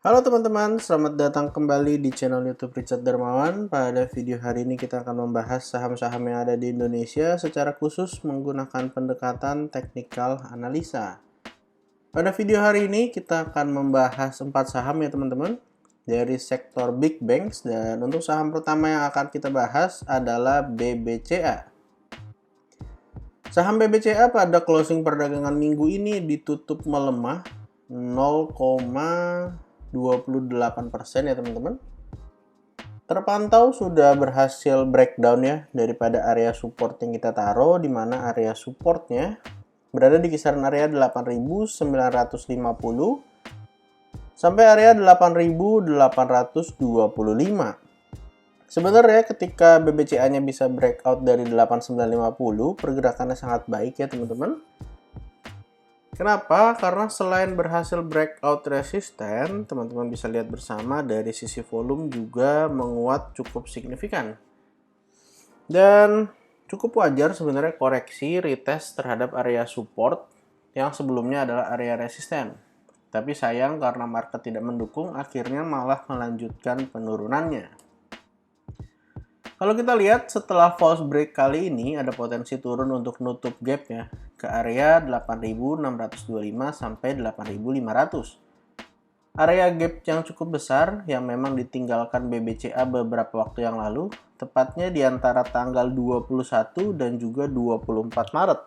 Halo teman-teman, selamat datang kembali di channel YouTube Richard Darmawan. Pada video hari ini kita akan membahas saham-saham yang ada di Indonesia secara khusus menggunakan pendekatan teknikal analisa. Pada video hari ini kita akan membahas 4 saham ya teman-teman dari sektor Big Banks, dan untuk saham pertama yang akan kita bahas adalah BBCA. Saham BBCA pada closing perdagangan minggu ini ditutup melemah 0,28% ya teman-teman. Terpantau sudah berhasil breakdown ya daripada area support yang kita taruh, di mana area supportnya berada di kisaran area 8.950 sampai area 8.825. Sebenarnya ketika BBCA-nya bisa breakout dari 8.950, pergerakannya sangat baik ya teman-teman. Kenapa? Karena selain berhasil breakout resisten, teman-teman bisa lihat bersama dari sisi volume juga menguat cukup signifikan. Dan cukup wajar sebenarnya koreksi retest terhadap area support yang sebelumnya adalah area resisten. Tapi sayang karena market tidak mendukung, akhirnya malah melanjutkan penurunannya. Kalau kita lihat setelah false break kali ini ada potensi turun untuk nutup gapnya ke area 8.625 sampai 8.500. Area gap yang cukup besar yang memang ditinggalkan BBCA beberapa waktu yang lalu, tepatnya di antara tanggal 21 dan juga 24 Maret.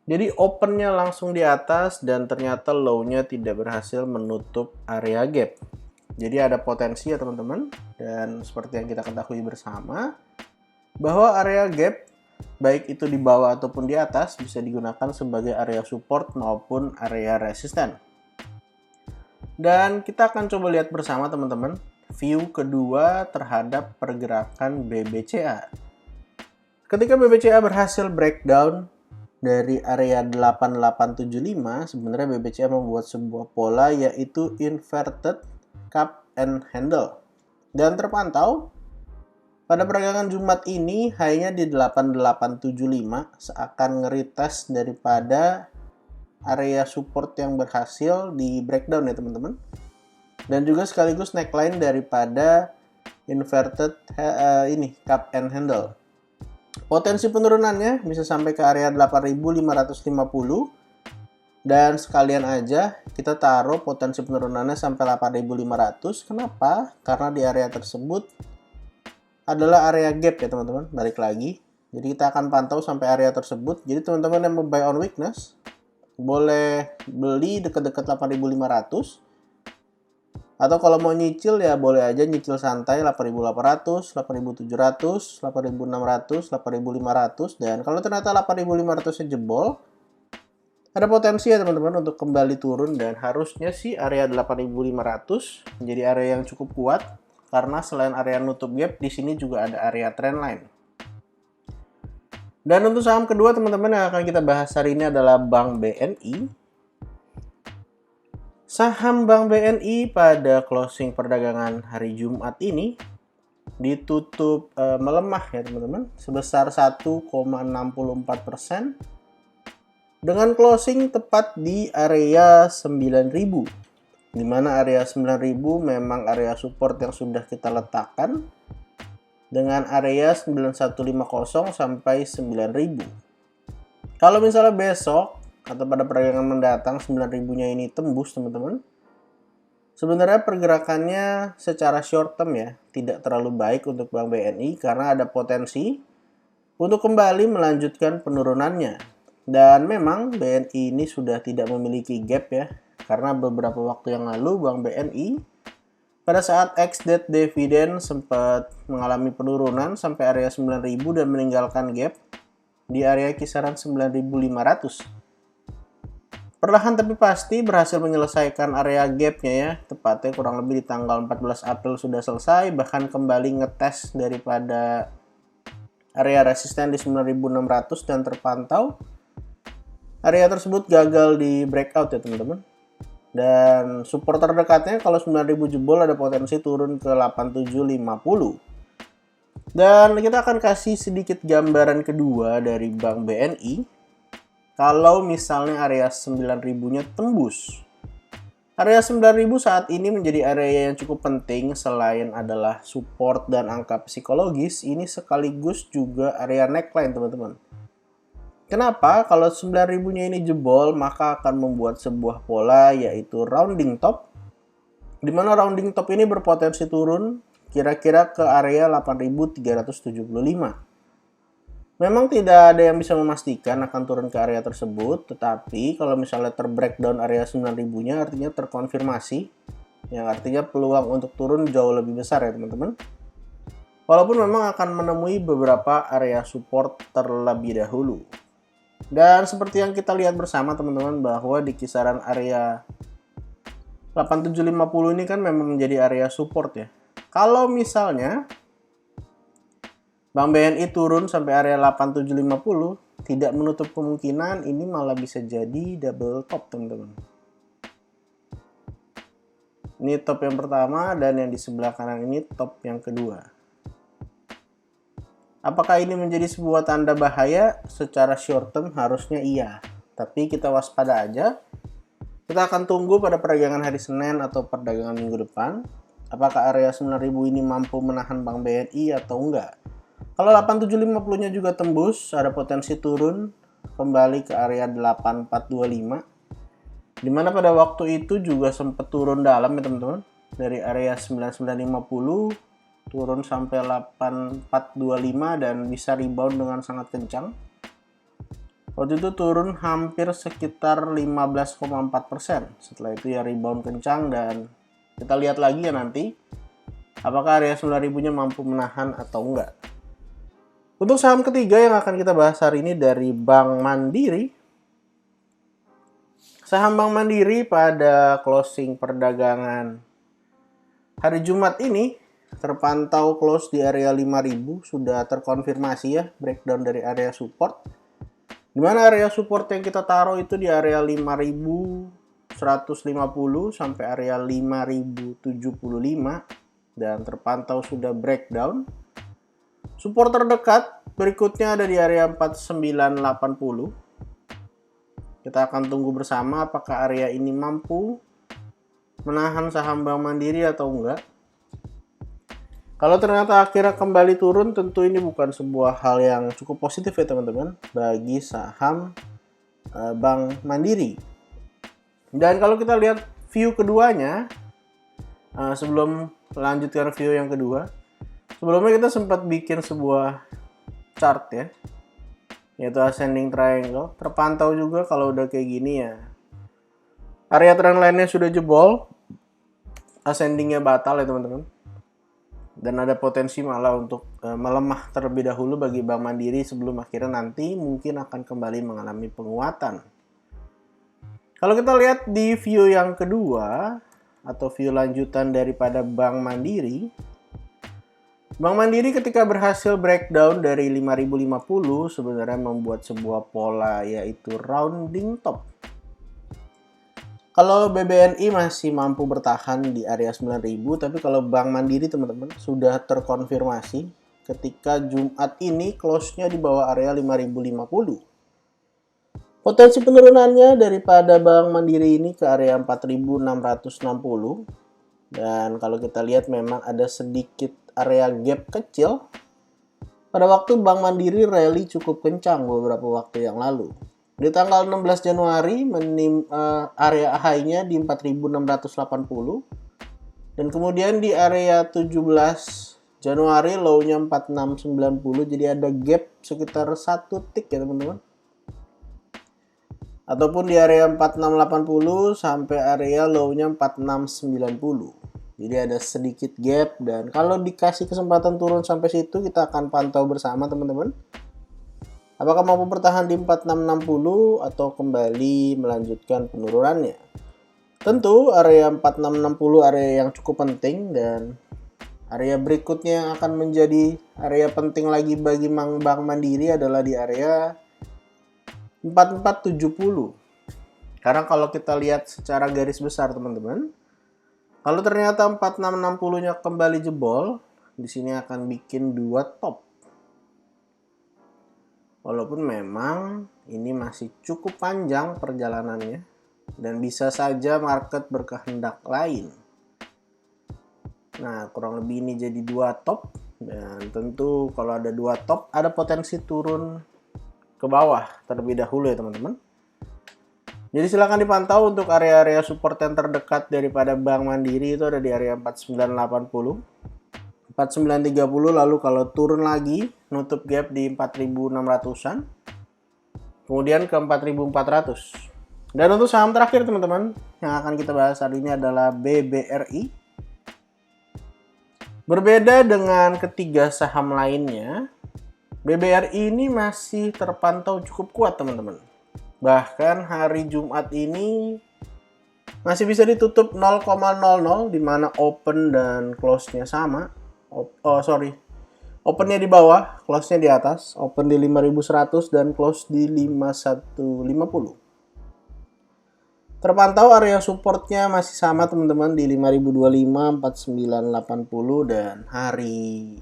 Jadi opennya langsung di atas dan ternyata low-nya tidak berhasil menutup area gap. Jadi ada potensi ya teman-teman, dan seperti yang kita ketahui bersama bahwa area gap baik itu di bawah ataupun di atas bisa digunakan sebagai area support maupun area resisten. Dan kita akan coba lihat bersama teman-teman view kedua terhadap pergerakan BBCA. Ketika BBCA berhasil breakdown dari area 8875, sebenarnya BBCA membuat sebuah pola yaitu inverted cup and handle, dan terpantau pada perdagangan Jumat ini high-nya di 8875 seakan nge-retest daripada area support yang berhasil di breakdown ya teman-teman, dan juga sekaligus neckline daripada inverted cup and handle. Potensi penurunannya bisa sampai ke area 8550, dan sekalian aja kita taruh potensi penurunannya sampai 8.500. Kenapa? Karena di area tersebut adalah area gap ya teman-teman. Balik lagi. Jadi kita akan pantau sampai area tersebut. Jadi teman-teman yang mau buy on weakness boleh beli dekat-dekat 8.500. Atau kalau mau nyicil ya boleh aja nyicil santai 8.800, 8.700, 8.600, 8.500. Dan kalau ternyata 8.500 jebol, ada potensi ya teman-teman untuk kembali turun, dan harusnya sih area 8.500 menjadi area yang cukup kuat karena selain area nutup gap di sini juga ada area trendline. Dan untuk saham kedua teman-teman yang akan kita bahas hari ini adalah Bank BNI. Saham Bank BNI pada closing perdagangan hari Jumat ini ditutup melemah ya teman-teman sebesar 1,64%. dengan closing tepat di area 9.000, di mana area 9.000 memang area support yang sudah kita letakkan dengan area 9150 sampai 9.000. Kalau misalnya besok atau pada perdagangan mendatang 9.000-nya ini tembus teman-teman, sebenarnya pergerakannya secara short term ya tidak terlalu baik untuk Bank BNI karena ada potensi untuk kembali melanjutkan penurunannya. Dan memang BNI ini sudah tidak memiliki gap ya, karena beberapa waktu yang lalu Bank BNI pada saat ex-date dividend sempat mengalami penurunan sampai area 9.000 dan meninggalkan gap di area kisaran 9.500. Perlahan tapi pasti berhasil menyelesaikan area gapnya ya, tepatnya kurang lebih di tanggal 14 April sudah selesai, bahkan kembali ngetes daripada area resisten di 9.600 dan terpantau area tersebut gagal di breakout ya teman-teman. Dan support terdekatnya kalau 9.000 jebol ada potensi turun ke 8.750. Dan kita akan kasih sedikit gambaran kedua dari Bank BNI. Kalau misalnya area 9.000-nya tembus, Area 9000 saat ini menjadi area yang cukup penting selain adalah support dan angka psikologis, ini sekaligus juga area neckline teman-teman. Kenapa? Kalau 9000-nya ini jebol, maka akan membuat sebuah pola yaitu rounding top, di mana rounding top ini berpotensi turun kira-kira ke area 8375. Memang tidak ada yang bisa memastikan akan turun ke area tersebut, tetapi kalau misalnya terbreakdown area 9000-nya artinya terkonfirmasi, yang artinya peluang untuk turun jauh lebih besar ya teman-teman. Walaupun memang akan menemui beberapa area support terlebih dahulu. Dan seperti yang kita lihat bersama teman-teman bahwa di kisaran area 8750 ini kan memang menjadi area support ya. Kalau misalnya Bank BNI turun sampai area 8750, tidak menutup kemungkinan ini malah bisa jadi double top teman-teman. Ini top yang pertama dan yang di sebelah kanan ini top yang kedua. Apakah ini menjadi sebuah tanda bahaya? Secara short term harusnya iya. Tapi kita waspada aja. Kita akan tunggu pada perdagangan hari Senin atau perdagangan minggu depan. Apakah area 9000 ini mampu menahan Bank BNI atau enggak? Kalau 8750-nya juga tembus, ada potensi turun kembali ke area 8425. Dimana pada waktu itu juga sempat turun dalam ya teman-teman. Dari area 9950 turun sampai 8425 dan bisa rebound dengan sangat kencang. Waktu itu turun hampir sekitar 15,4%. Setelah itu ya rebound kencang dan kita lihat lagi ya nanti apakah area 9000-nya mampu menahan atau enggak. Untuk saham ketiga yang akan kita bahas hari ini dari Bank Mandiri. Saham Bank Mandiri pada closing perdagangan hari Jumat ini terpantau close di area 5000, sudah terkonfirmasi ya breakdown dari area support. Di mana area support yang kita taruh itu di area 5150 sampai area 5075 dan terpantau sudah breakdown. Support terdekat berikutnya ada di area 4980. Kita akan tunggu bersama apakah area ini mampu menahan saham Bank Mandiri atau enggak. Kalau ternyata akhirnya kembali turun, tentu ini bukan sebuah hal yang cukup positif ya teman-teman bagi saham Bank Mandiri. Dan kalau kita lihat view keduanya, sebelum melanjutkan view yang kedua, sebelumnya kita sempat bikin sebuah chart ya, yaitu ascending triangle. Terpantau juga kalau udah kayak gini ya, area trend line-nya sudah jebol, ascendingnya batal ya teman-teman. Dan ada potensi malah untuk melemah terlebih dahulu bagi Bank Mandiri sebelum akhirnya nanti mungkin akan kembali mengalami penguatan. Kalau kita lihat di view yang kedua atau view lanjutan daripada Bank Mandiri, Bank Mandiri ketika berhasil breakdown dari 5050 sebenarnya membuat sebuah pola yaitu rounding top. Kalau BBNI masih mampu bertahan di area 9000, tapi kalau Bank Mandiri teman-teman sudah terkonfirmasi ketika Jumat ini close-nya di bawah area 5050. Potensi penurunannya daripada Bank Mandiri ini ke area 4660. Dan kalau kita lihat memang ada sedikit area gap kecil. Pada waktu Bank Mandiri rally cukup kencang beberapa waktu yang lalu. Di tanggal 16 Januari area high-nya di 4680 dan kemudian di area 17 Januari low-nya 4690, jadi ada gap sekitar 1 tick ya teman-teman. Ataupun di area 4680 sampai area low-nya 4690. Jadi ada sedikit gap dan kalau dikasih kesempatan turun sampai situ kita akan pantau bersama teman-teman. Apakah mampu bertahan di 4660 atau kembali melanjutkan penurunannya? Tentu area 4660 area yang cukup penting dan area berikutnya yang akan menjadi area penting lagi bagi Bank Mandiri adalah di area 4470. Karena kalau kita lihat secara garis besar teman-teman, kalau ternyata 4660-nya kembali jebol, di sini akan bikin dua top. Walaupun memang ini masih cukup panjang perjalanannya. dan bisa saja market berkehendak lain. Nah, kurang lebih ini jadi 2 top, dan tentu kalau ada 2 top ada potensi turun ke bawah terlebih dahulu ya teman-teman. Jadi silakan dipantau untuk area-area support yang terdekat daripada Bank Mandiri itu ada di area 4980, 4930, lalu kalau turun lagi nutup gap di 4600-an. Kemudian ke 4400. Dan untuk saham terakhir teman-teman yang akan kita bahas hari ini adalah BBRI. Berbeda dengan ketiga saham lainnya, BBRI ini masih terpantau cukup kuat teman-teman. Bahkan hari Jumat ini masih bisa ditutup 0,00 di mana open dan close-nya sama. Opennya di bawah, close-nya di atas. Open di 5100 dan close di 5150. Terpantau area supportnya masih sama teman-teman di 5025, 4980 dan hari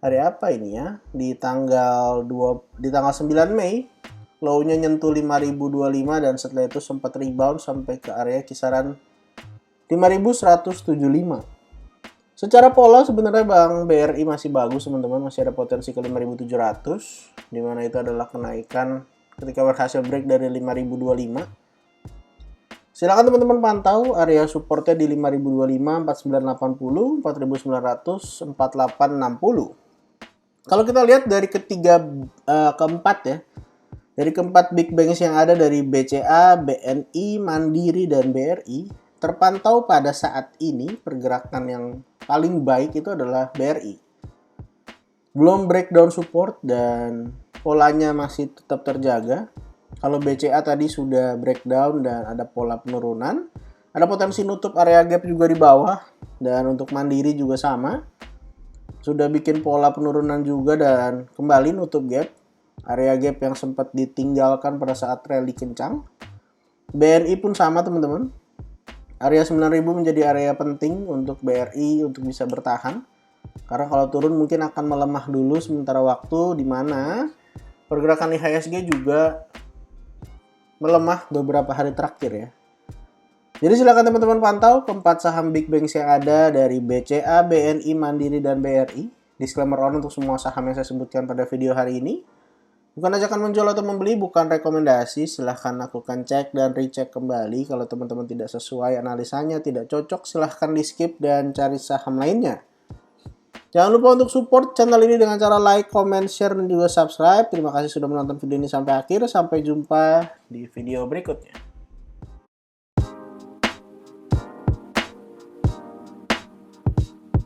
apa ini ya? Di tanggal 9 Mei, low-nya nyentuh 5025 dan setelah itu sempat rebound sampai ke area kisaran 5175. Secara pola sebenarnya Bank BRI masih bagus teman-teman, masih ada potensi ke 5700, di mana itu adalah kenaikan ketika berhasil break dari 5025. Silakan teman-teman pantau area supportnya di 5025, 4980, 4900, 4860. Kalau kita lihat dari keempat ya, dari keempat big banks yang ada dari BCA, BNI, Mandiri, dan BRI, terpantau pada saat ini pergerakan yang paling baik itu adalah BRI. Belum breakdown support dan polanya masih tetap terjaga. Kalau BCA tadi sudah breakdown dan ada pola penurunan, ada potensi nutup area gap juga di bawah. Dan untuk Mandiri juga sama, sudah bikin pola penurunan juga dan kembali nutup gap, area gap yang sempat ditinggalkan pada saat rally kencang. BNI pun sama teman-teman, area 9000 menjadi area penting untuk BRI untuk bisa bertahan. Karena kalau turun mungkin akan melemah dulu sementara waktu, di mana pergerakan IHSG juga melemah beberapa hari terakhir ya. Jadi silakan teman-teman pantau keempat saham big banks yang ada dari BCA, BNI, Mandiri, dan BRI. Disclaimer on untuk semua saham yang saya sebutkan pada video hari ini. Bukan ajakan menjual atau membeli, bukan rekomendasi. Silahkan lakukan cek dan recheck kembali. Kalau teman-teman tidak sesuai analisanya, tidak cocok, silahkan di skip dan cari saham lainnya. Jangan lupa untuk support channel ini dengan cara like, comment, share, dan juga subscribe. Terima kasih sudah menonton video ini sampai akhir. Sampai jumpa di video berikutnya.